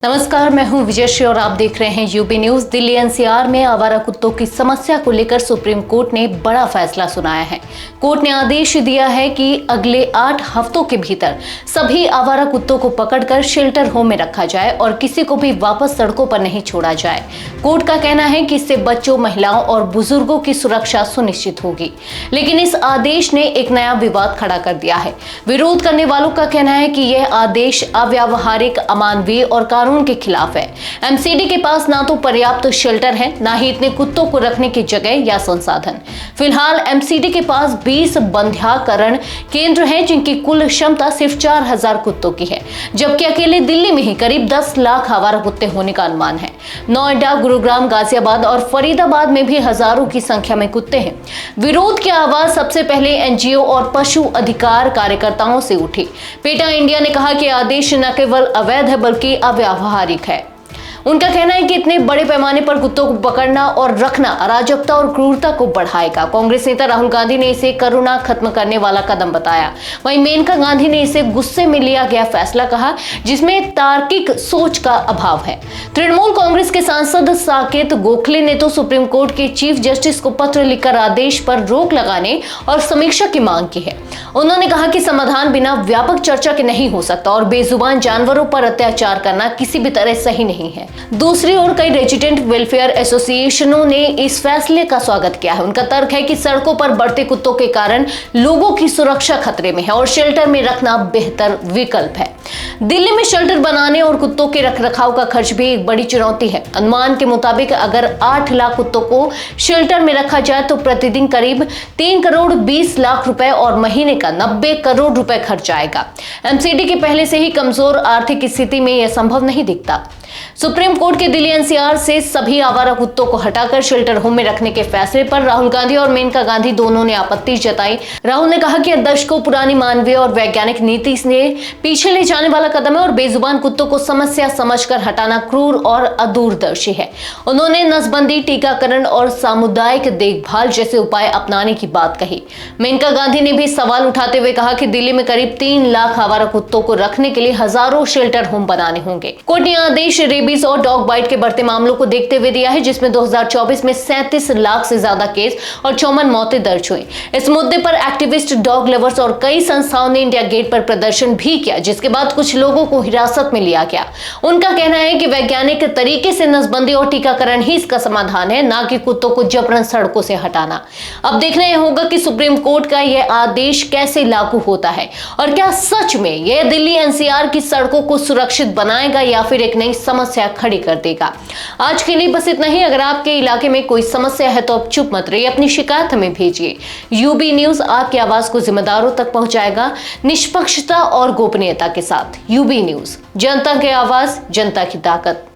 नमस्कार, मैं हूं विजयश्री और आप देख रहे हैं यूपी न्यूज। दिल्ली एनसीआर में आवारा कुत्तों की समस्या को लेकर सुप्रीम कोर्ट ने बड़ा फैसला सुनाया है। कोर्ट ने आदेश दिया है कि अगले 8 हफ्तों के भीतर सभी आवारा कुत्तों को पकड़कर शेल्टर होम में रखा जाए और किसी को भी वापस सड़कों पर नहीं छोड़ा जाए। कोर्ट का कहना है कि इससे बच्चों, महिलाओं और बुजुर्गों की सुरक्षा सुनिश्चित होगी। लेकिन इस आदेश ने एक नया विवाद खड़ा कर दिया है। विरोध करने वालों का कहना है कि यह आदेश अव्यावहारिक, अमानवीय और कानून के खिलाफ है। एमसीडी के पास ना तो पर्याप्त शेल्टर है, ना ही इतने कुत्तों को रखने की जगह या संसाधन। फिलहाल एमसीडी के पास 20 बंध्याकरण केंद्र हैं, जिनकी कुल क्षमता सिर्फ 4000 कुत्तों की है, जबकि अकेले दिल्ली में ही करीब 10 लाख आवारा कुत्ते होने का अनुमान है। नोएडा, गुरुग्राम, गाजियाबाद और फरीदाबाद में भी हजारों की संख्या में कुत्ते हैं। विरोध की आवाज सबसे पहले एनजीओ और पशु अधिकार कार्यकर्ताओं से उठी। पेटा इंडिया ने कहा कि आदेश न केवल अवैध है बल्कि अव्यावहारिक है। उनका कहना है कि इतने बड़े पैमाने पर कुत्तों को पकड़ना और रखना अराजकता और क्रूरता को बढ़ाएगा। कांग्रेस नेता राहुल गांधी ने इसे करुणा खत्म करने वाला कदम बताया। वहीं मेनका गांधी ने इसे गुस्से में लिया गया फैसला कहा, जिसमें तार्किक सोच का अभाव है। तृणमूल कांग्रेस के सांसद साकेत गोखले ने तो सुप्रीम कोर्ट के चीफ जस्टिस को पत्र लिखकर आदेश पर रोक लगाने और समीक्षा की मांग की है। उन्होंने कहा कि समाधान बिना व्यापक चर्चा के नहीं हो सकता और बेजुबान जानवरों पर अत्याचार करना किसी भी तरह सही नहीं है। दूसरी ओर कई रेजिडेंट वेलफेयर एसोसिएशनों ने इस फैसले का स्वागत किया है। उनका तर्क है कि सड़कों पर बढ़ते कुत्तों के कारण लोगों की सुरक्षा खतरे में है और शेल्टर में रखना बेहतर विकल्प है। दिल्ली में शेल्टर बनाने और कुत्तों के रखरखाव का खर्च भी एक बड़ी चुनौती है। अनुमान के मुताबिक अगर 8 लाख कुत्तों को शेल्टर में रखा जाए तो प्रतिदिन करीब 3 करोड़ 20 लाख रुपए और महीने का 90 करोड़ रुपए खर्च आएगा। एमसीडी की पहले से ही कमजोर आर्थिक स्थिति में यह संभव नहीं दिखता। सुप्रीम कोर्ट के दिल्ली एनसीआर से सभी आवारा कुत्तों को हटाकर शेल्टर होम में रखने के फैसले पर राहुल गांधी और मेनका गांधी दोनों ने आपत्ति जताई। राहुल ने कहा कि दशकों पुरानी मानवीय और वैज्ञानिक नीति से पीछे ले जाने वाला कदम है और बेजुबान कुत्तों को समस्या समझकर हटाना क्रूर और अदूरदर्शी है। उन्होंने नसबंदी, टीकाकरण और सामुदायिक देखभाल जैसे उपाय अपनाने की बात कही। मेनका गांधी ने भी सवाल उठाते हुए कहा कि दिल्ली में करीब 3 लाख आवारा कुत्तों को रखने के लिए हजारों शेल्टर होम बनाने होंगे। कोर्ट ने आदेश रेबीज और डॉग बाइट के बढ़ते मामलों को देखते हुए दिया है, जिसमें 2024 में 37 लाख से ज्यादा केस और 54 मौतें दर्ज हुई। इस मुद्दे पर एक्टिविस्ट, डॉग लवर्स और कई संस्थाओं ने इंडिया गेट पर प्रदर्शन भी किया, जिसके बाद कुछ लोगों को हिरासत में लिया गया। उनका कहना है कि वैज्ञानिक तरीके से नसबंदी और टीकाकरण ही इसका समाधान है, ना कि कुत्तों को जबरन सड़कों से हटाना। अब देखना यह होगा कि सुप्रीम कोर्ट का यह आदेश कैसे लागू होता है और क्या सच में यह दिल्ली एनसीआर की सड़कों को सुरक्षित बनाएगा या फिर एक नई समस्या खड़ी कर देगा। आज के लिए बस इतना ही। अगर आपके इलाके में कोई समस्या है तो आप चुप मत रहिए, अपनी शिकायत हमें भेजिए। यूबी न्यूज आपकी आवाज को जिम्मेदारों तक पहुंचाएगा, निष्पक्षता और गोपनीयता के साथ। यूबी न्यूज, जनता की आवाज, जनता की ताकत।